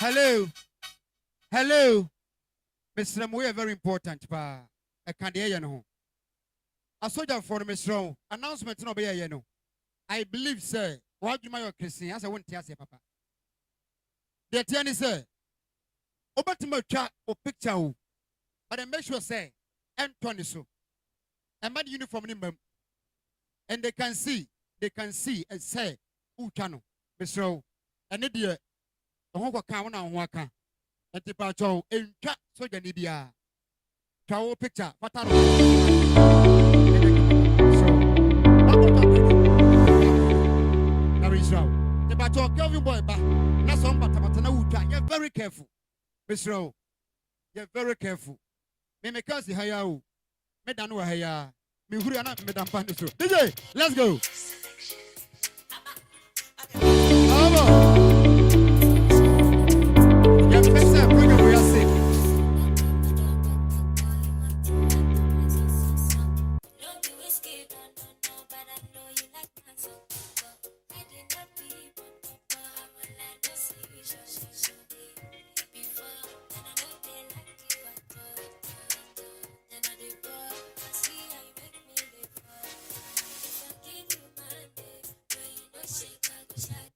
Hello. Hello. Mr. We are very important. I can't hear you. A soldier for Mr. Announcement no be here. I believe, sir. What you my Christian as I won't tell you, Papa. The attorney say, Obatimo chat or picture, but I make sure say, Anthony so. And my uniform number. And they can see and say, who channel, Mr. And the Hongo Kawana and Waka. And the Pacho in chat so the Nibia. Cow picture, Patano. The Pacho Kelvin boy, but that's on Batamata. You're very careful, Mr. You're very careful. Me kasi hayao. Me danu haya. Me huri ana me dampan so. DJ, let's go. Yeah, better bring up your sick. Shake,